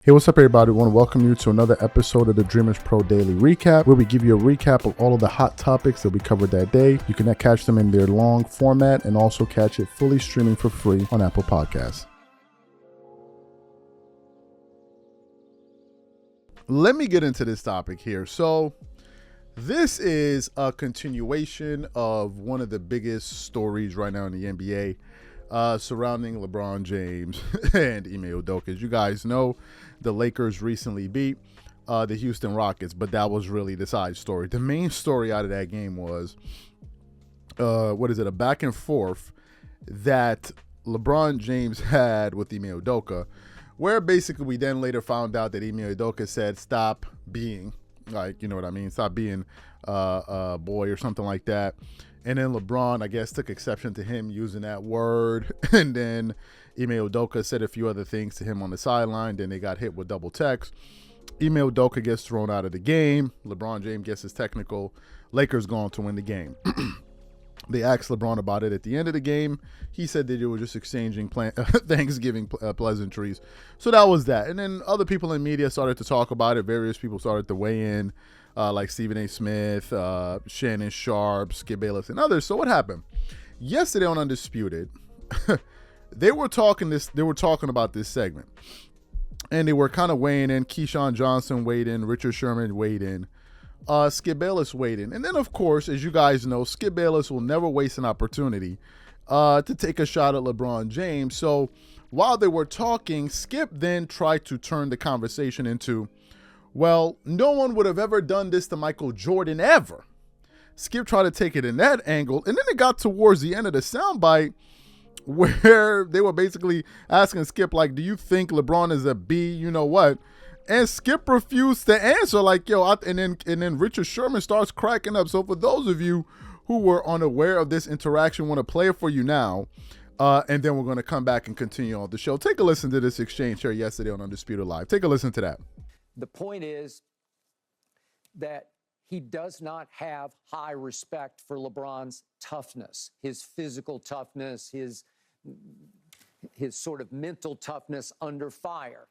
Hey, what's up, everybody? I want to welcome you to another episode of the Dreamers Pro Daily Recap, where we give you a recap of all of the hot topics that we covered that day. You can catch them in their long format and also catch it fully streaming for free on Apple Podcasts. Let me get into this topic here. So, this is a continuation of one of the biggest stories right now in the NBA surrounding LeBron James and Ime Udoka. As you guys know, the Lakers recently beat the Houston Rockets, but that was really the side story. The main story out of that game was, a back and forth that LeBron James had with Ime Udoka, where basically we then later found out that Ime Udoka said, stop being, stop being a boy or something like that. And then LeBron, I guess, took exception to him using that word. And then Ime Udoka said a few other things to him on the sideline. Then they got hit with double text. Ime Udoka gets thrown out of the game. LeBron James gets his technical. Lakers go on to win the game. They asked LeBron about it at the end of the game. He said that they were just exchanging Thanksgiving pleasantries. So that was that. And then other people in media started to talk about it. Various people started to weigh in. Like Stephen A. Smith, Shannon Sharpe, Bayless, and others. So what happened? Yesterday on Undisputed, they were talking about this segment. And they were kind of weighing in. Keyshawn Johnson weighed in. Richard Sherman weighed in. Skip Bayless weighed in. And then, of course, as you guys know, Skip Bayless will never waste an opportunity to take a shot at LeBron James. So while they were talking, Skip then tried to turn the conversation into, well, no one would have ever done this to Michael Jordan ever. Skip tried to take it in that angle. And then it got towards the end of the soundbite where they were basically asking Skip, like, do you think LeBron is a B? You know what? And Skip refused to answer, like, and then Richard Sherman starts cracking up. So for those of you who were unaware of this interaction, want to play it for you now. And then we're going to come back and continue on the show. Take a listen to this exchange here yesterday on Undisputed Live. Take a listen to that. The point is that he does not have high respect for LeBron's toughness, his physical toughness, his sort of mental toughness under fire.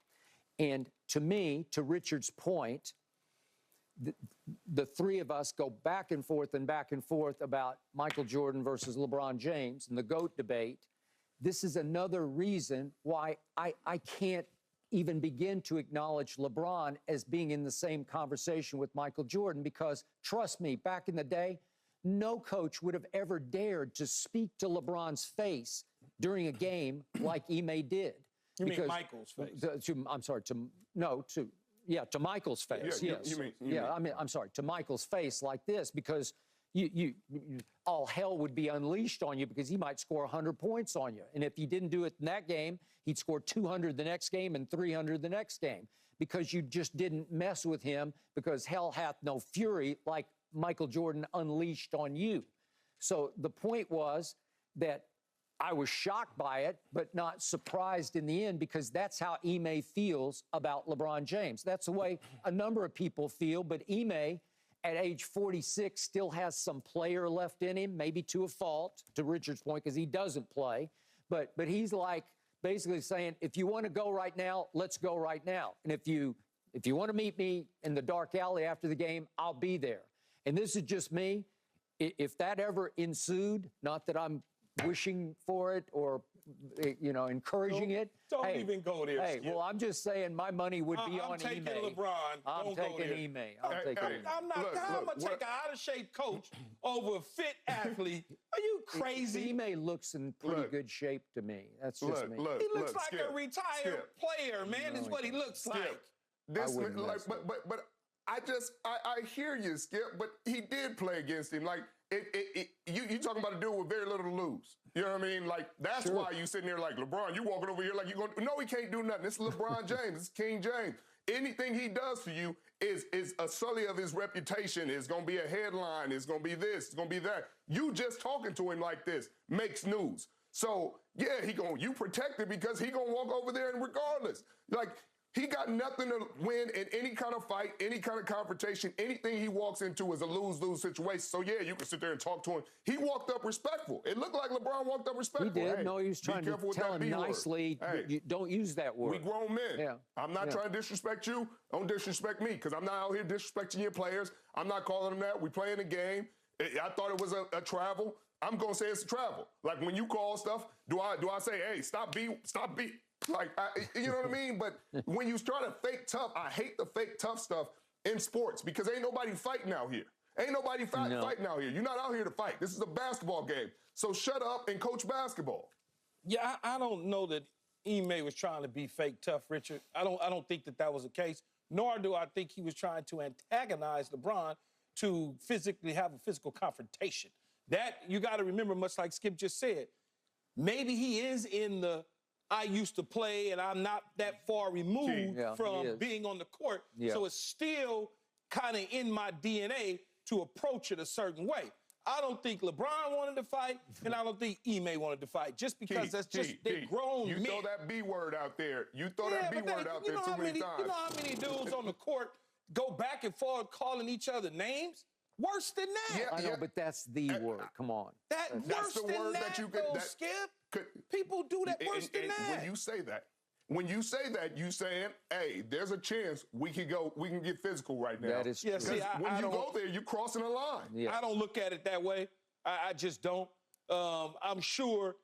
And to me, to Richard's point, the three of us go back and forth about Michael Jordan versus LeBron James and the GOAT debate. This is another reason why I can't even begin to acknowledge LeBron as being in the same conversation with Michael Jordan, because trust me, back in the day, no coach would have ever dared to speak to LeBron's face during a game like Ime did. You mean Michael's face? To Michael's face. Yes. To Michael's face like this, because you all hell would be unleashed on you, because he might score 100 points on you. And if he didn't do it in that game, he'd score 200 the next game and 300 the next game, because you just didn't mess with him, because hell hath no fury like Michael Jordan unleashed on you. So the point was that I was shocked by it, but not surprised in the end, because that's how Ime feels about LeBron James. That's the way a number of people feel, but Ime, at age 46, still has some player left in him, maybe to a fault, to Richard's point, because he doesn't play. But he's like basically saying, if you want to go right now, let's go right now. And if you want to meet me in the dark alley after the game, I'll be there. And this is just me. If that ever ensued, not that I'm wishing for it or encouraging it. Don't even go there. Hey, Skip. well, I'm just saying my money would be on Ime. I'm taking LeBron. I'm taking Ime. I'm not. I'm gonna take an out of shape coach over a fit athlete. Are you crazy? Ime looks in pretty good shape to me. That's just me. He looks like a retired player, man. Is what he looks like. This, but I hear you, Skip. But he did play against him. Like you talking about a dude with very little to lose. You know what I mean? Like, that's why you sitting there like, LeBron, you walking over here like you're going, no, he can't do nothing. It's LeBron James. It's King James. Anything he does for you is a sully of his reputation. It's going to be a headline. It's going to be this. It's going to be that. You just talking to him like this makes news. So, yeah, you protect it, because he going to walk over there and regardless. Like, He got nothing to win in any kind of fight, any kind of confrontation. Anything he walks into is a lose-lose situation. So, yeah, you can sit there and talk to him. He walked up respectful. It looked like LeBron walked up respectful. He did. Hey, no, he was trying to tell him nicely, hey, don't use that word. We grown men. Yeah. I'm not trying to disrespect you. Don't disrespect me because I'm not out here disrespecting your players. I'm not calling them that. We playing the game. I thought it was a travel. I'm going to say it's a travel. Like, when you call stuff, do I say, hey, stop beat? Like, you know what I mean? But when you try to fake tough, I hate the fake tough stuff in sports because ain't nobody fighting out here. Ain't nobody fighting out here. You're not out here to fight. This is a basketball game. So shut up and coach basketball. Yeah, I don't know that Ime was trying to be fake tough, Richard. I don't think that was the case, nor do I think he was trying to antagonize LeBron to physically have a physical confrontation. That, you got to remember, much like Skip just said, maybe he is in the I used to play and I'm not that far removed from being on the court. Yeah. So it's still kind of in my DNA to approach it a certain way. I don't think LeBron wanted to fight, and I don't think Ime wanted to fight, just because they're grown men. You throw that B word out there. You throw that B word out there too many times. You know how many dudes on the court go back and forth calling each other names? Worse than that. Yeah, I know, but that's the word. Come on. That's worse the word than that you could, Skip. People do that worse than that. When you say that, you saying, hey, there's a chance we can get physical right now. That is true. See, when you go there, you're crossing a line. Yeah. I don't look at it that way. I just don't. I'm sure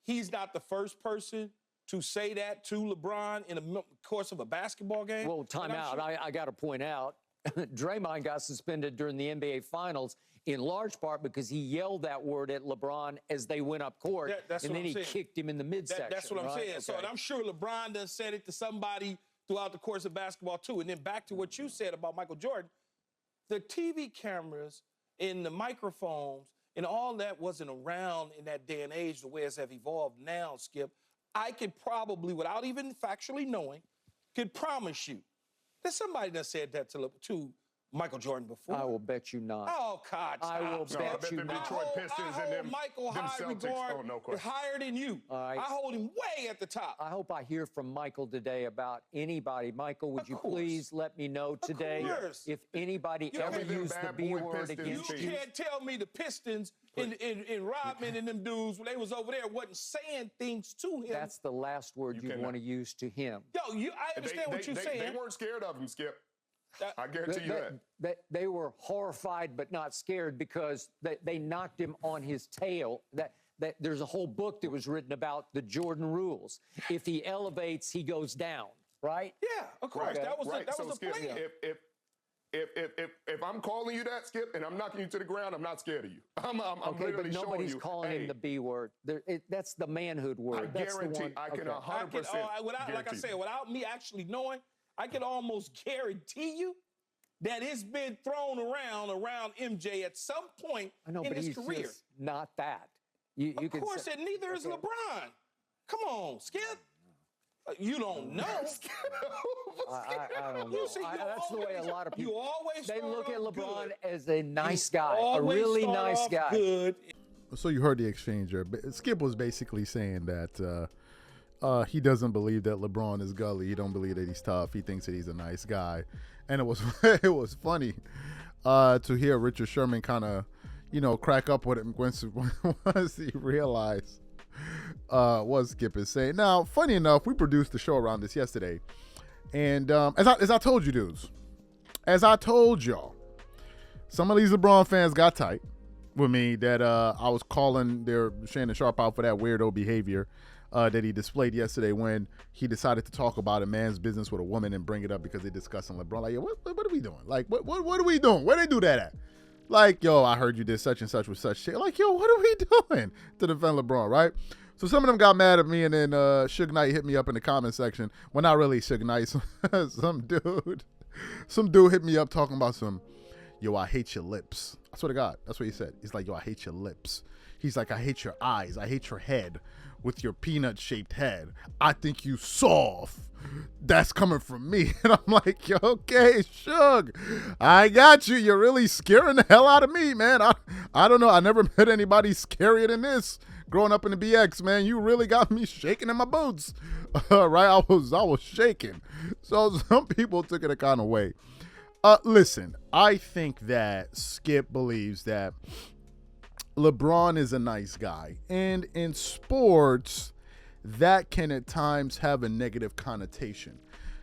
he's not the first person to say that to LeBron in the course of a basketball game. Well, timeout. I got to point out, Draymond got suspended during the NBA Finals in large part because he yelled that word at LeBron as they went up court, and then he kicked him in the midsection. That's what I'm saying. Okay. So, and I'm sure LeBron done said it to somebody throughout the course of basketball too. And then back to what you said about Michael Jordan, the TV cameras and the microphones and all that wasn't around in that day and age the way it's have evolved now, Skip. I could probably, without even factually knowing, could promise you that somebody done said that to Michael Jordan before. I will bet you not. Oh, God, stop. I will bet you the not. Detroit Pistons and them Michael high regard higher than you. Right. I hold him way at the top. I hope I hear from Michael today about anybody. Michael, would you please let me know today if anybody ever used the B word against you? You can't tell me the Pistons and Rodman and them dudes, when they was over there, wasn't saying things to him. That's the last word you want to use to him. Yo, I understand what you're saying. They weren't scared of him, Skip. I guarantee you that. They were horrified but not scared because they knocked him on his tail. That there's a whole book that was written about the Jordan rules. If he elevates, he goes down, right? Yeah, of course. That was the Skip, plan. If I'm calling you that, Skip, and I'm knocking you to the ground, I'm not scared of you. I'm okay, but nobody's calling him the B word. That's the manhood word. I guarantee. I can 100%. Like I said, without me actually knowing, I can almost guarantee you that it's been thrown around MJ at some point in his career. Just not that. Of course, and neither is LeBron. Come on, Skip. You don't know. I don't know. That's the way a lot of people. They look at LeBron as a nice guy, a really nice guy. Good. So you heard the exchange there. Skip was basically saying that he doesn't believe that LeBron is gully. He don't believe that he's tough. He thinks that he's a nice guy. And it was funny to hear Richard Sherman kind of, crack up with him once he realized what Skip is saying. Now, funny enough, we produced the show around this yesterday. And as I told you dudes, as I told y'all, some of these LeBron fans got tight with me that I was calling their Shannon Sharpe out for that weirdo behavior that he displayed yesterday when he decided to talk about a man's business with a woman and bring it up because they're discussing LeBron. Like, yo, what are we doing? Like, what are we doing? Where they do that at? Like, yo, I heard you did such and such with such shit. Like, yo, what are we doing to defend LeBron, right? So some of them got mad at me, and then Suge Knight hit me up in the comment section. Well, not really Suge Knight. Some dude hit me up talking about yo, I hate your lips. I swear to God, that's what he said. He's like, yo, I hate your lips. He's like, I hate your eyes. I hate your head with your peanut-shaped head. I think you soft. That's coming from me. And I'm like, yo, okay, Suge, I got you. You're really scaring the hell out of me, man. I don't know. I never met anybody scarier than this growing up in the BX, man, you really got me shaking in my boots. Right? I was shaking. So some people took it a kind of way. Listen, I think that Skip believes that LeBron is a nice guy. And in sports, that can at times have a negative connotation.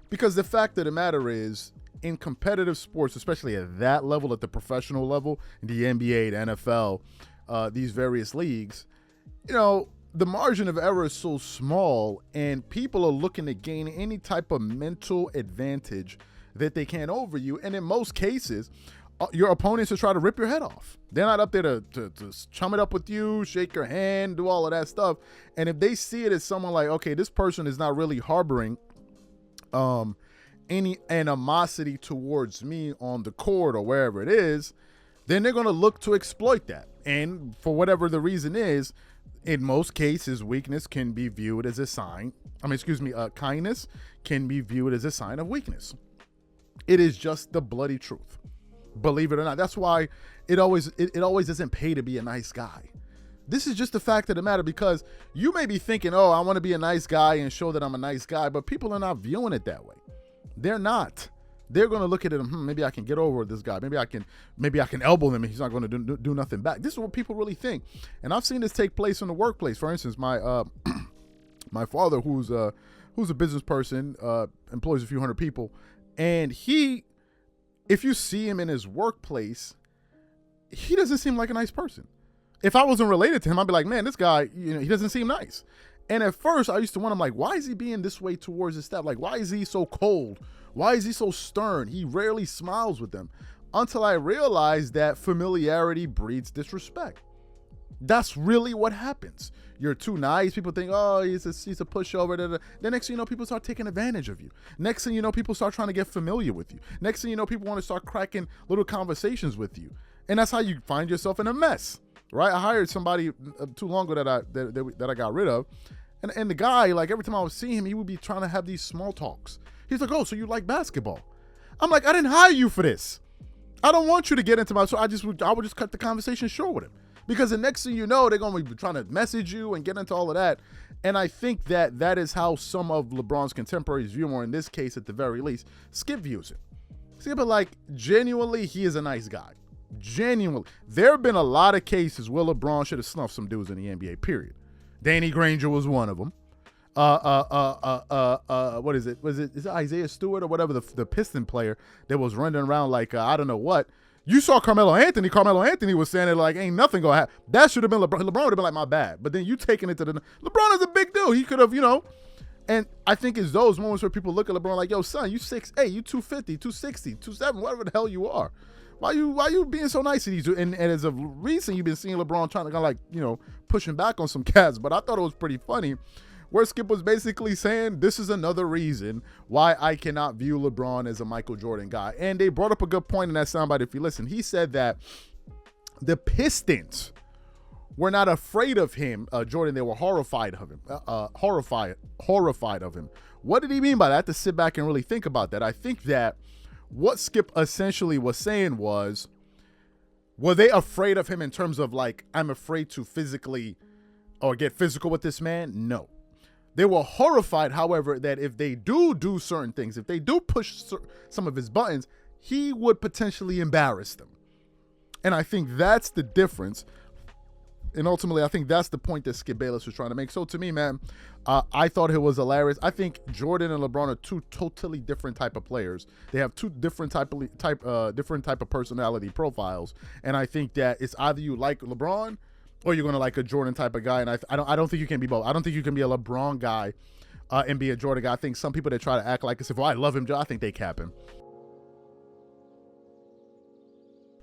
Because the fact of the matter is, in competitive sports, especially at that level, at the professional level, the NBA, the NFL, these various leagues, you know, the margin of error is so small, and people are looking to gain any type of mental advantage that they can over you. And in most cases, your opponents will try to rip your head off. They're not up there to chum it up with you, shake your hand, do all of that stuff. And if they see it as someone like, okay, this person is not really harboring any animosity towards me on the court or wherever it is, then they're going to look to exploit that. And for whatever the reason is, in most cases, weakness can be viewed as a sign. Kindness can be viewed as a sign of weakness. It is just the bloody truth. Believe it or not. That's why it always doesn't pay to be a nice guy. This is just the fact of the matter, because you may be thinking, oh, I want to be a nice guy and show that I'm a nice guy, but people are not viewing it that way. They're not. They're going to look at it, maybe I can get over this guy. Maybe I can elbow him and he's not going to do nothing back. This is what people really think. And I've seen this take place in the workplace. For instance, my my father, who's a business person, employs a few hundred people, and if you see him in his workplace, he doesn't seem like a nice person. If I wasn't related to him, I'd be like, man, this guy, he doesn't seem nice. And at first I used to wonder, I'm like, why is he being this way towards his staff? Like, why is he so cold? Why is he so stern? He rarely smiles with them. Until I realized that familiarity breeds disrespect. That's really what happens. You're too nice. People think, oh, he's a pushover. The next thing you know, people start taking advantage of you. Next thing you know, people start trying to get familiar with you. Next thing you know, people want to start cracking little conversations with you. And that's how you find yourself in a mess, right? I hired somebody too long ago that I got rid of. And the guy, like, every time I would see him, he would be trying to have these small talks. He's like, oh, so you like basketball? I'm like, I didn't hire you for this. I don't want you to get into my, so I would just cut the conversation short with him. Because the next thing you know, they're going to be trying to message you and get into all of that. And I think that is how some of LeBron's contemporaries view him, or in this case, at the very least, Skip views it. Skip, but like, genuinely, he is a nice guy. Genuinely. There have been a lot of cases where LeBron should have snuffed some dudes in the NBA, period. Danny Granger was one of them. What is it? Is it Isaiah Stewart or whatever, the Piston player that was running around like, I don't know what. You saw Carmelo Anthony. Carmelo Anthony was saying it like, ain't nothing going to happen. That should have been LeBron. LeBron would have been like, my bad. But then you taking it to LeBron is a big deal. He could have, and I think it's those moments where people look at LeBron like, yo, son, you 6'8", you 250, 260, 270, whatever the hell you are. Why you being so nice to these two? And as of recent, you've been seeing LeBron trying to kind of like, pushing back on some cats. But I thought it was pretty funny where Skip was basically saying, this is another reason why I cannot view LeBron as a Michael Jordan guy. And they brought up a good point in that soundbite if you listen. He said that the Pistons were not afraid of him, Jordan. They were horrified of him, horrified of him. What did he mean by that? I have to sit back and really think about that. I think that what Skip essentially was saying was, were they afraid of him in terms of like, I'm afraid to physically or get physical with this man? No. They were horrified, however, that if they do certain things, if they do push some of his buttons, he would potentially embarrass them. And I think that's the difference. And ultimately, I think that's the point that Skip Bayless was trying to make. So to me, man, I thought it was hilarious. I think Jordan and LeBron are two totally different type of players. They have two different type of personality profiles. And I think that it's either you like LeBron or you're going to like a Jordan type of guy. And I don't think you can be both. I don't think you can be a LeBron guy and be a Jordan guy. I think some people that try to act like as if, I love him, I think they cap him.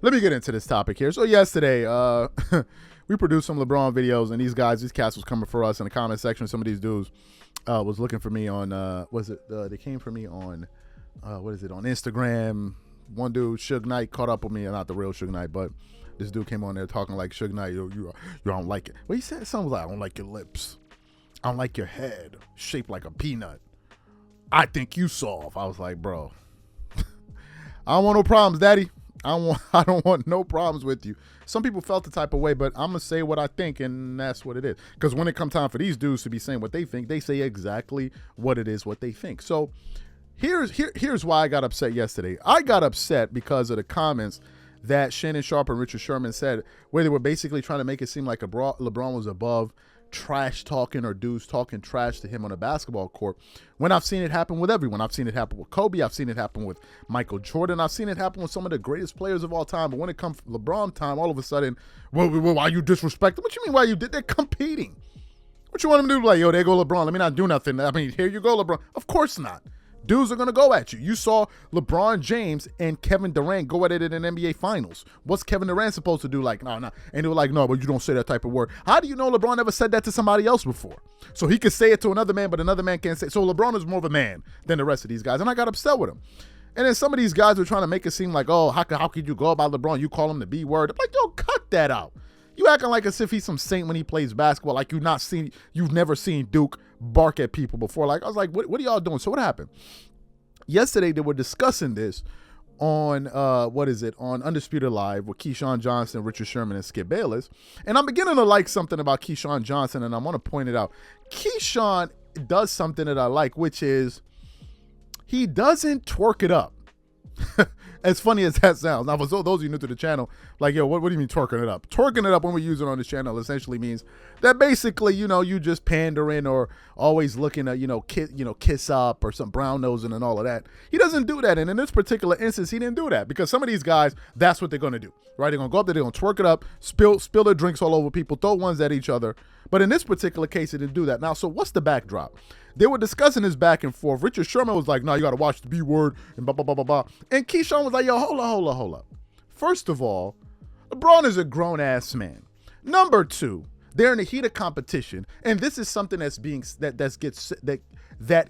Let me get into this topic here. So yesterday, we produced some LeBron videos, and these cats was coming for us in the comment section. Some of these dudes was looking for me on, they came for me on, on Instagram. One dude, Suge Knight, caught up with me, not the real Suge Knight, but this dude came on there talking like Suge Knight, you don't like it. Well, he said something like, I don't like your lips. I don't like your head, shaped like a peanut. I think you soft. I was like, bro, I don't want no problems, daddy. I don't want no problems with you. Some people felt the type of way, but I'm gonna say what I think, and that's what it is. Because when it comes time for these dudes to be saying what they think, they say exactly what it is, what they think. So here's why I got upset yesterday. I got upset because of the comments that Shannon Sharpe and Richard Sherman said, where they were basically trying to make it seem like LeBron was above trash talking or dudes talking trash to him on a basketball court, when I've seen it happen with everyone. I've seen it happen with Kobe. I've seen it happen with Michael Jordan. I've seen it happen with some of the greatest players of all time. But when it comes to LeBron time, all of a sudden, well, why you disrespect them? What you mean why you did? They're competing. What you want them to do? Like, yo, there go LeBron. Let me not do nothing. I mean, here you go, LeBron. Of course not. Dudes are going to go at you. You saw LeBron James and Kevin Durant go at it in an NBA Finals. What's Kevin Durant supposed to do? Like, no. And they were like, no, but you don't say that type of word. How do you know LeBron never said that to somebody else before? So he could say it to another man, but another man can't say it. So LeBron is more of a man than the rest of these guys. And I got upset with him. And then some of these guys were trying to make it seem like, oh, how could you go about LeBron? You call him the B word. I'm like, yo, cut that out. You acting like as if he's some saint when he plays basketball, like you've never seen Duke bark at people before. Like, I was like, what are y'all doing? So what happened? Yesterday, they were discussing this on, on Undisputed Live with Keyshawn Johnson, Richard Sherman, and Skip Bayless. And I'm beginning to like something about Keyshawn Johnson, and I want to point it out. Keyshawn does something that I like, which is he doesn't twerk it up. As funny as that sounds. Now, for those of you new to the channel, like, yo, what do you mean twerking it up? Twerking it up, when we use it on this channel, essentially means that basically, you just pandering or always looking at, kiss up or some brown nosing and all of that. He doesn't do that. And in this particular instance, he didn't do that, because some of these guys, that's what they're going to do, right? They're going to go up there, they're going to twerk it up, spill their drinks all over people, throw ones at each other. But in this particular case, he didn't do that. Now, so what's the backdrop? They were discussing this back and forth. Richard Sherman was like, no, you got to watch the B word and blah, blah, blah, blah, blah. And Keyshawn was like, yo, hold up. First of all, LeBron is a grown-ass man. Number two, they're in the heat of competition. And this is something that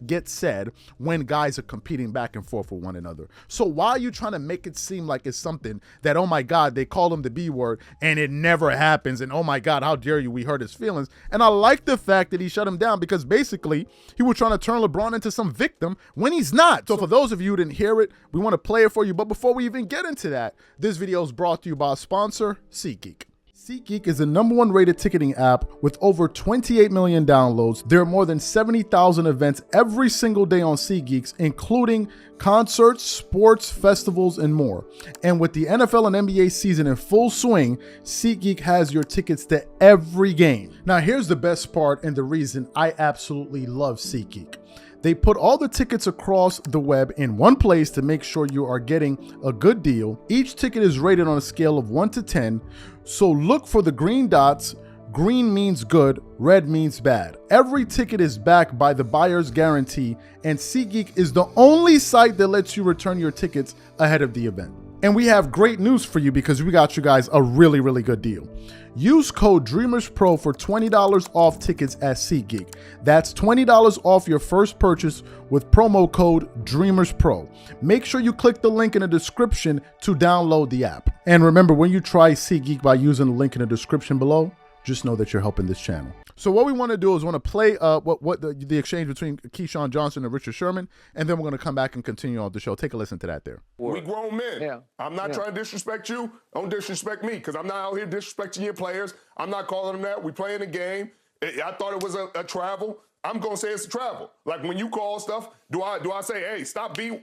gets said when guys are competing back and forth with one another. So why are you trying to make it seem like it's something that, oh my God, they call him the B word and it never happens, and oh my God, how dare you, we hurt his feelings. And I like the fact that he shut him down, because basically he was trying to turn LeBron into some victim when he's not. So for those of you who didn't hear it, we want to play it for you. But before we even get into that, this video is brought to you by our sponsor, SeatGeek. SeatGeek is the #1 rated ticketing app with over 28 million downloads. There are more than 70,000 events every single day on SeatGeek, including concerts, sports, festivals, and more. And with the NFL and NBA season in full swing, SeatGeek has your tickets to every game. Now, here's the best part and the reason I absolutely love SeatGeek. They put all the tickets across the web in one place to make sure you are getting a good deal. Each ticket is rated on a scale of 1 to 10. So look for the green dots. Green means good, red means bad. Every ticket is backed by the buyer's guarantee, and SeatGeek is the only site that lets you return your tickets ahead of the event. And we have great news for you, because we got you guys a really, really good deal. Use code DreamersPro for $20 off tickets at SeatGeek. That's $20 off your first purchase with promo code DreamersPro. Make sure you click the link in the description to download the app. And remember, when you try SeatGeek by using the link in the description below, just know that you're helping this channel. So what we want to do is want to play the exchange between Keyshawn Johnson and Richard Sherman, and then we're going to come back and continue on the show. Take a listen to that there. We grown men. Yeah. I'm not trying to disrespect you. Don't disrespect me, because I'm not out here disrespecting your players. I'm not calling them that. We playing a game. I thought it was a travel. I'm going to say it's a travel. Like, when you call stuff, do I say, hey, stop B?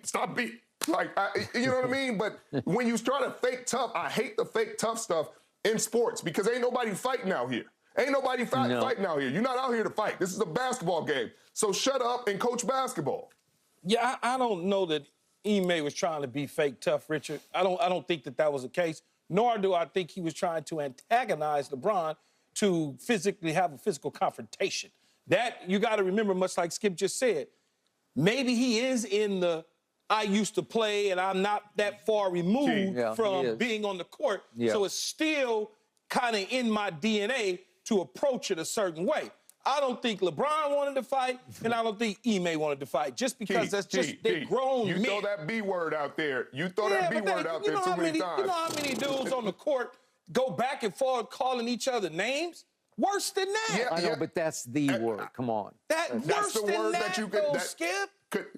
Like, you know what I mean? But when you try to fake tough, I hate the fake tough stuff in sports, because ain't nobody fighting out here. Ain't nobody fighting out here. You're not out here to fight. This is a basketball game. So shut up and coach basketball. Yeah, I don't know that Ime was trying to be fake tough, Richard. I don't think that was the case, nor do I think he was trying to antagonize LeBron to physically have a physical confrontation. That, you got to remember, much like Skip just said, maybe he is in the I used to play and I'm not that far removed from being on the court. Yeah. So it's still kind of in my DNA to approach it a certain way. I don't think LeBron wanted to fight, and I don't think Ime wanted to fight, just because they're grown men. You throw that B word out there. You throw that B word out there too many times. You know how many dudes on the court go back and forth calling each other names? Worse than that. Yeah, I know, but that's the word. Come on. That's the word that you could, Skip.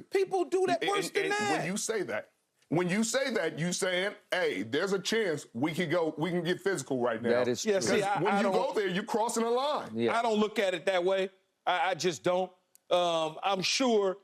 People do that worse than that. When you say that, when you say that, you saying, hey, there's a chance we can get physical right now. That is true. Yeah, see, when you go there, you're crossing a line. I don't look at it that way. I just don't. I'm sure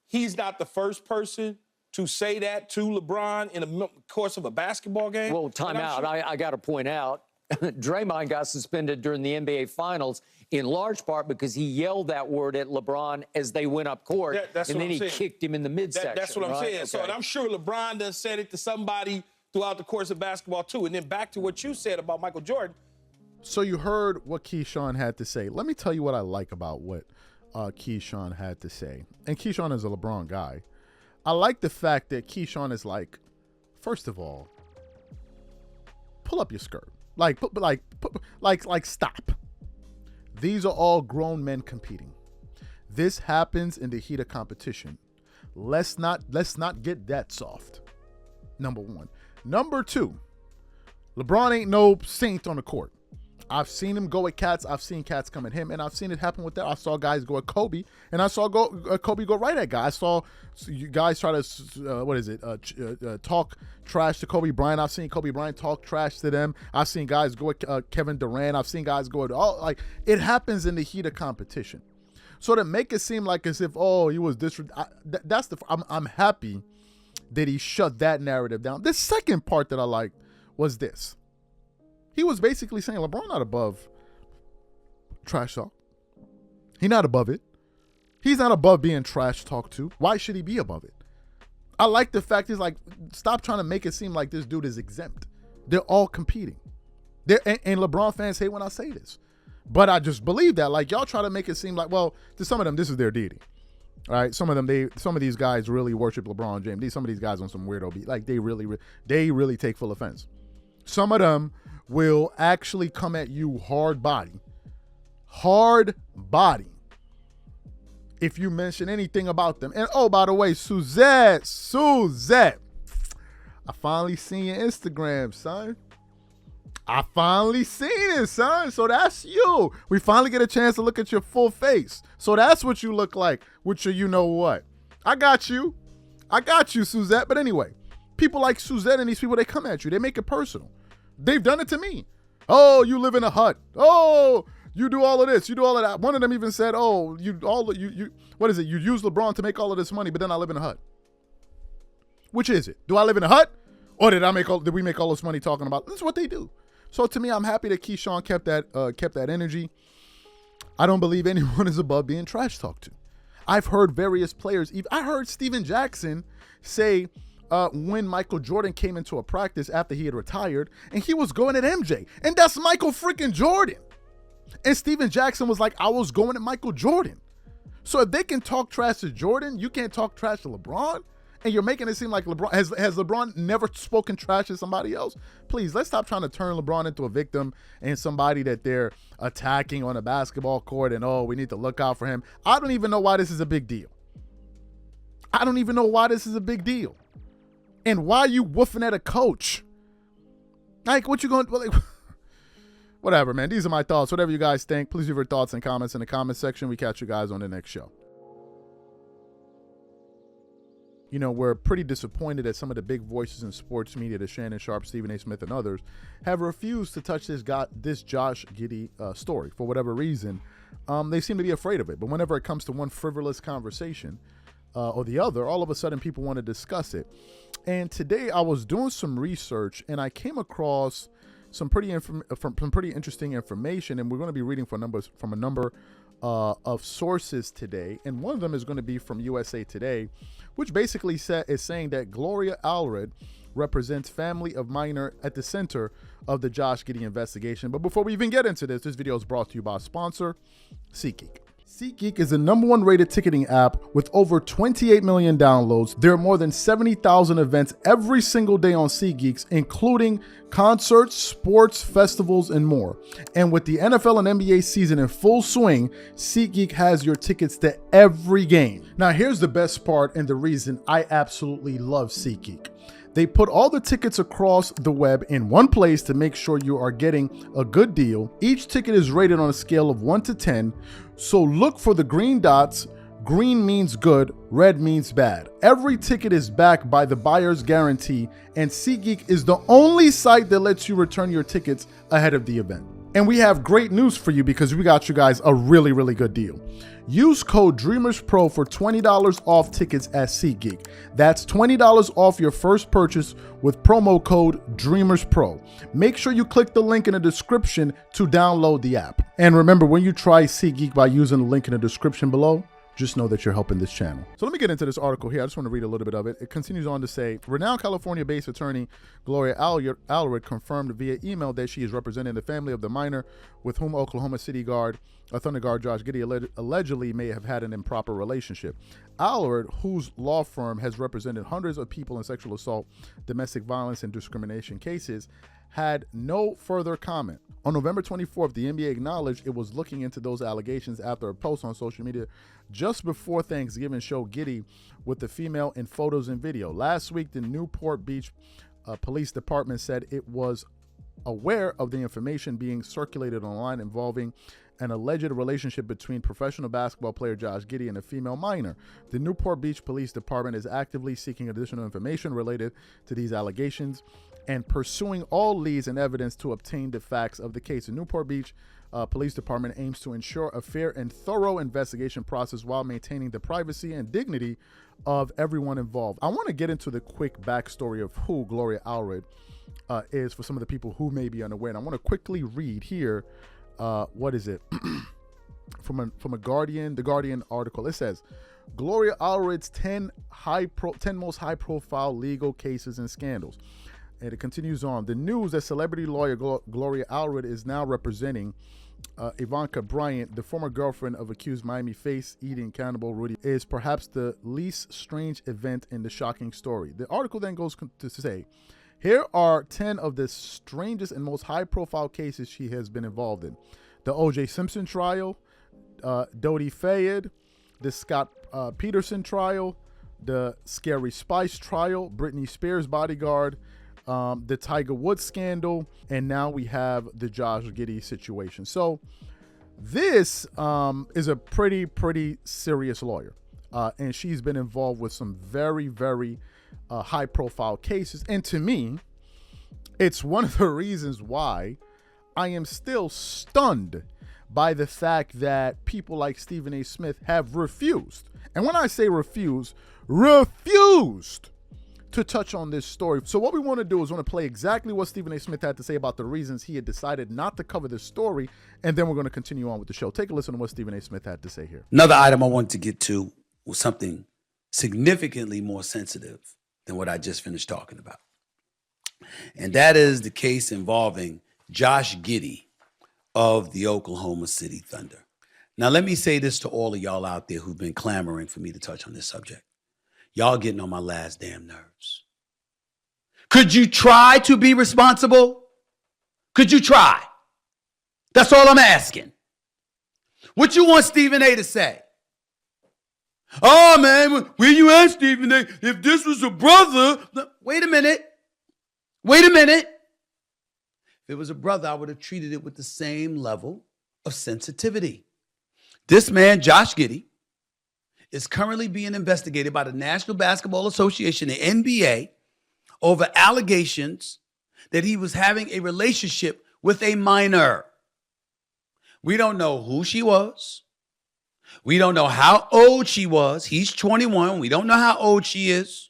he's not the first person to say that to LeBron in the course of a basketball game. Well, time out. Sure. I got to point out, Draymond got suspended during the NBA Finals in large part because he yelled that word at LeBron as they went up court, and then he kicked him in the midsection. That's what I'm saying. Okay. So, and I'm sure LeBron done said it to somebody throughout the course of basketball, too. And then back to what you said about Michael Jordan. So you heard what Keyshawn had to say. Let me tell you what I like about what Keyshawn had to say. And Keyshawn is a LeBron guy. I like the fact that Keyshawn is like, first of all, pull up your skirt. Like, stop. These are all grown men competing. This happens in the heat of competition. Let's not get that soft. Number one. Number two, LeBron ain't no saint on the court. I've seen him go at cats. I've seen cats come at him, and I've seen it happen with that. I saw guys go at Kobe, and I saw Kobe go right at guys. I saw you guys try to talk trash to Kobe Bryant. I've seen Kobe Bryant talk trash to them. I've seen guys go at Kevin Durant. I've seen guys go at it happens in the heat of competition. So to make it seem like as if he was I'm happy that he shut that narrative down. The second part that I liked was this. He was basically saying LeBron not above trash talk. He's not above it. He's not above being trash talked to. Why should he be above it? I like the fact he's like, stop trying to make it seem like this dude is exempt. They're all competing. And LeBron fans hate when I say this. But I just believe that. Like, y'all try to make it seem like, well, to some of them, this is their deity. All right, some of these guys really worship LeBron James. Some of these guys on some weirdo beat. Like, they really take full offense. Some of them will actually come at you hard body, if you mention anything about them. And oh, by the way, Suzette, I finally seen your Instagram, son. I finally seen it, son. So that's you. We finally get a chance to look at your full face. So that's what you look like with your you know what. I got you, Suzette. But anyway, people like Suzette and these people, they come at you. They make it personal. They've done it to me. Oh, you live in a hut. Oh, you do all of this. You do all of that. One of them even said, oh, you what is it? You use LeBron to make all of this money, but then I live in a hut. Which is it? Do I live in a hut? Or did we make all this money talking about? This is what they do. So to me, I'm happy that Keyshawn kept that energy. I don't believe anyone is above being trash talked to. I've heard various players. I heard Steven Jackson say, when Michael Jordan came into a practice after he had retired, and he was going at MJ. And that's Michael freaking Jordan. And Steven Jackson was like, I was going at Michael Jordan. So if they can talk trash to Jordan, you can't talk trash to LeBron? And you're making it seem like LeBron, has LeBron never spoken trash to somebody else? Please, let's stop trying to turn LeBron into a victim and somebody that they're attacking on a basketball court and, we need to look out for him. I don't even know why this is a big deal. And why you woofing at a coach? Like, what you going to, like, whatever, man. These are my thoughts. Whatever you guys think, please leave your thoughts and comments in the comment section. We catch you guys on the next show. You know, we're pretty disappointed that some of the big voices in sports media, the Shannon Sharpe, Stephen A. Smith, and others, have refused to touch this Josh Giddey story for whatever reason. They seem to be afraid of it. But whenever it comes to one frivolous conversation or the other, all of a sudden people want to discuss it. And today I was doing some research and I came across some pretty interesting information, and we're going to be reading from a number of sources today. And one of them is going to be from USA Today, which basically is saying that Gloria Allred represents family of minor at the center of the Josh Giddey investigation. But before we even get into this video is brought to you by sponsor SeatGeek. SeatGeek is the #1 rated ticketing app with over 28 million downloads. There are more than 70,000 events every single day on SeatGeek, including concerts, sports, festivals, and more. And with the NFL and NBA season in full swing, SeatGeek has your tickets to every game. Now, here's the best part and the reason I absolutely love SeatGeek. They put all the tickets across the web in one place to make sure you are getting a good deal. Each ticket is rated on a scale of 1 to 10. So look for the green dots Green means good, red means bad. Every ticket is backed by the buyer's guarantee, and SeatGeek is the only site that lets you return your tickets ahead of the event. And we have great news for you because we got you guys a really, really good deal. Use code DreamersPro for $20 off tickets at SeatGeek. That's $20 off your first purchase with promo code DreamersPro. Make sure you click the link in the description to download the app. And remember, when you try SeatGeek by using the link in the description below, just know that you're helping this channel. So let me get into this article here. I just want to read a little bit of it. It continues on to say, renowned California-based attorney Gloria Allred confirmed via email that she is representing the family of the minor with whom Oklahoma City Thunder guard Josh Giddey allegedly may have had an improper relationship. Allred, whose law firm has represented hundreds of people in sexual assault, domestic violence, and discrimination cases, had no further comment. On November 24th, the NBA acknowledged it was looking into those allegations after a post on social media just before Thanksgiving showed Giddey with the female in photos and video. Last week, the Newport Beach Police Department said it was aware of the information being circulated online involving an alleged relationship between professional basketball player Josh Giddey and a female minor. The Newport Beach Police Department is actively seeking additional information related to these allegations and pursuing all leads and evidence to obtain the facts of the case. The Newport Beach Police Department aims to ensure a fair and thorough investigation process while maintaining the privacy and dignity of everyone involved. I want to get into the quick backstory of who Gloria Allred is for some of the people who may be unaware. And I want to quickly read here, what is it? from a Guardian, the Guardian article. It says, Gloria Allred's 10 most high-profile legal cases and scandals. And it continues on. The news that celebrity lawyer Gloria Allred is now representing Ivanka Bryant, the former girlfriend of accused Miami face-eating cannibal Rudy, is perhaps the least strange event in the shocking story. The article then goes to say, here are 10 of the strangest and most high-profile cases she has been involved in. The O.J. Simpson trial, Dodi Fayed, the Scott Peterson trial, the Scary Spice trial, Britney Spears bodyguard, the Tiger Woods scandal, and now we have the Josh Giddey situation. So this is a pretty serious lawyer, and she's been involved with some very high profile cases. And to me, it's one of the reasons why I am still stunned by the fact that people like Stephen A. Smith have refused, and when I say refused to touch on this story. So what we want to do is want to play exactly what Stephen A. Smith had to say about the reasons he had decided not to cover this story, and then we're going to continue on with the show. Take a listen to what Stephen A. Smith had to say here. Another item I wanted to get to was something significantly more sensitive than what I just finished talking about. And that is the case involving Josh Giddey of the Oklahoma City Thunder. Now, let me say this to all of y'all out there who've been clamoring for me to touch on this subject. Y'all getting on my last damn nerves. Could you try to be responsible? Could you try? That's all I'm asking. What you want Stephen A. to say? Oh, man, where you at, Stephen A.? If this was a brother... Wait a minute. If it was a brother, I would have treated it with the same level of sensitivity. This man, Josh Giddey, is currently being investigated by the National Basketball Association, the NBA, over allegations that he was having a relationship with a minor. We don't know who she was. We don't know how old she was. He's 21. We don't know how old she is.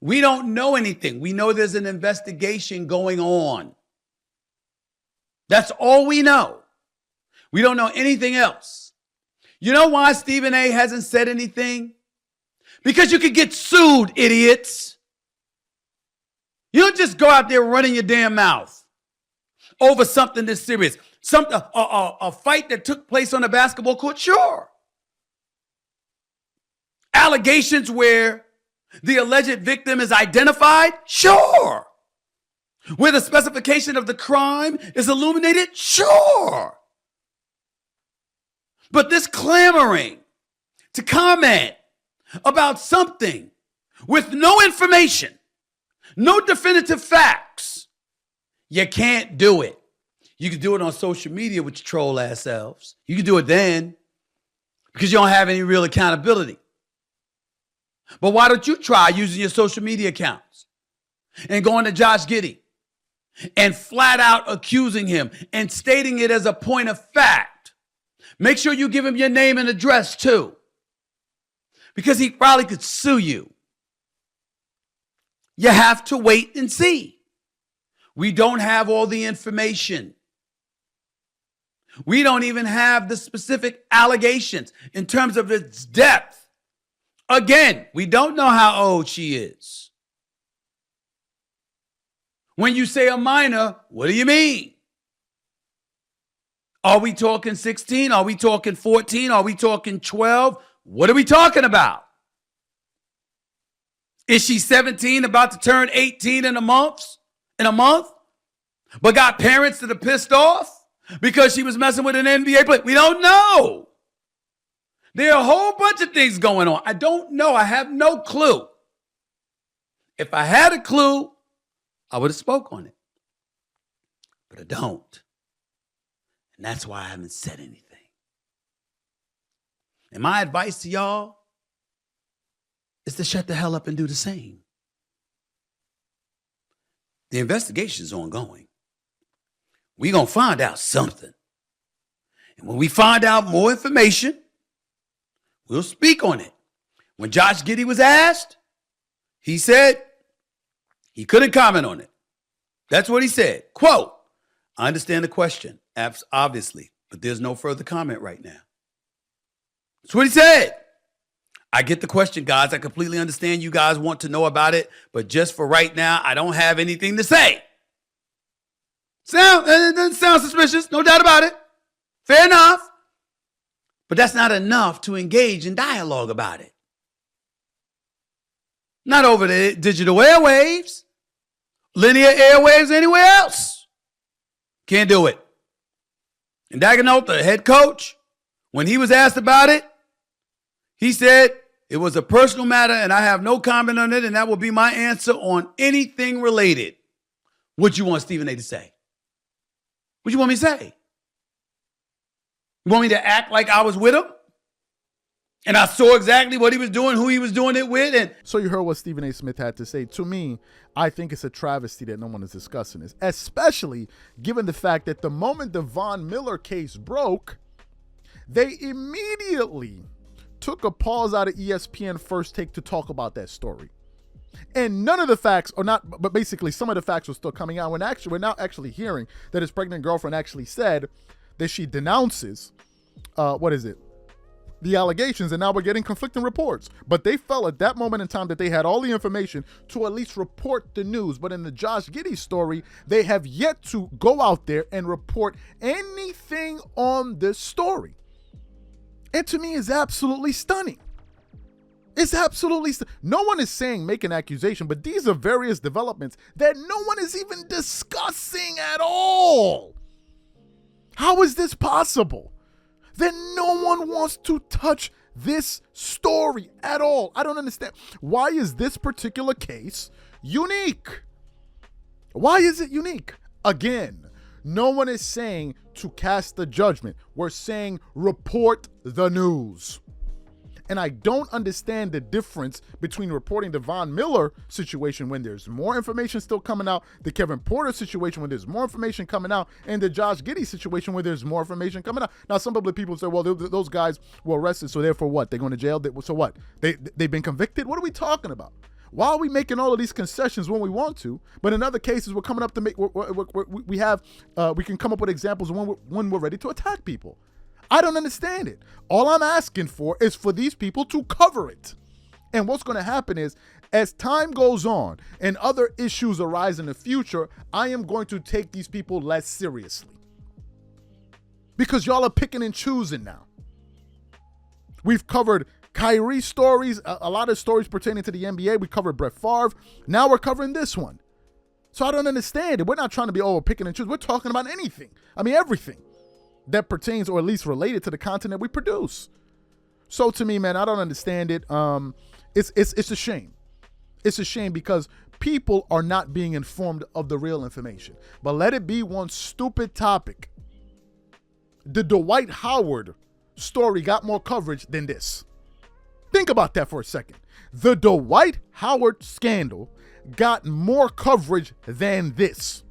We don't know anything. We know there's an investigation going on. That's all we know. We don't know anything else. You know why Stephen A. hasn't said anything? Because you could get sued, idiots. You don't just go out there running your damn mouth over something this serious. A fight that took place on a basketball court, sure. Allegations where the alleged victim is identified, sure. Where the specification of the crime is illuminated, sure. But this clamoring to comment about something with no information, no definitive facts, you can't do it. You can do it on social media with your troll ass selves. You can do it then. because you don't have any real accountability. But why don't you try using your social media accounts and going to Josh Giddey and flat out accusing him and stating it as a point of fact? Make sure you give him your name and address too, because he probably could sue you. You have to wait and see. We don't have all the information. We don't even have the specific allegations in terms of its depth. Again, we don't know how old she is. When you say a minor, what do you mean? Are we talking 16? Are we talking 14? Are we talking 12? What are we talking about? Is she 17, about to turn 18 in a month? But got parents that are pissed off because she was messing with an NBA player? We don't know. There are a whole bunch of things going on. I don't know. I have no clue. If I had a clue, I would have spoke on it. But I don't. And that's why I haven't said anything. And my advice to y'all is to shut the hell up and do the same. The investigation is ongoing. We're going to find out something. And when we find out more information, we'll speak on it. When Josh Giddey was asked, he said he couldn't comment on it. That's what he said. Quote, I understand the question, obviously, but there's no further comment right now. That's what he said. I get the question, guys. I completely understand you guys want to know about it, but just for right now, I don't have anything to say. It doesn't sound suspicious, no doubt about it. Fair enough. But that's not enough to engage in dialogue about it. Not over the digital airwaves, linear airwaves, anywhere else. Can't do it. And Dagenot, the head coach, when he was asked about it, he said it was a personal matter and I have no comment on it, and that will be my answer on anything related. What you want Stephen A to say? What you want me to say? You want me to act like I was with him? And I saw exactly what he was doing, who he was doing it with. And so you heard what Stephen A. Smith had to say. To me, I think it's a travesty that no one is discussing this, especially given the fact that the moment the Von Miller case broke, they immediately took a pause out of ESPN First Take to talk about that story. And none of the facts, or not, but basically some of the facts were still coming out. We're now actually hearing that his pregnant girlfriend actually said that she denounces, the allegations, and now we're getting conflicting reports. But they felt at that moment in time that they had all the information to at least report the news. But in the Josh Giddey story, they have yet to go out there and report anything on this story. And to me, is absolutely stunning. It's absolutely no one is saying make an accusation, but these are various developments that no one is even discussing at all. How is this possible? That no one wants to touch this story at all. I don't understand. Why is this particular case unique? Why is it unique? Again, no one is saying to cast the judgment. We're saying report the news. And I don't understand the difference between reporting the Von Miller situation when there's more information still coming out, the Kevin Porter situation when there's more information coming out, and the Josh Giddey situation where there's more information coming out. Now, some of the people say, well, those guys were arrested, so therefore what? They're going to jail? So what? They've been convicted? What are we talking about? Why are we making all of these concessions when we want to? But in other cases, we're coming up to make, we can come up with examples when we're ready to attack people. I don't understand it. All I'm asking for is for these people to cover it. And what's going to happen is, as time goes on and other issues arise in the future, I am going to take these people less seriously. Because y'all are picking and choosing now. We've covered Kyrie stories, a lot of stories pertaining to the NBA. We covered Brett Favre. Now we're covering this one. So I don't understand it. We're not trying to be, picking and choosing. We're talking about anything. I mean, everything that pertains or at least related to the content that we produce. So to me, man, I don't understand it. It's a shame. It's a shame because people are not being informed of the real information. But let it be one stupid topic. The Dwight Howard story got more coverage than this. Think about that for a second. The Dwight Howard scandal got more coverage than this.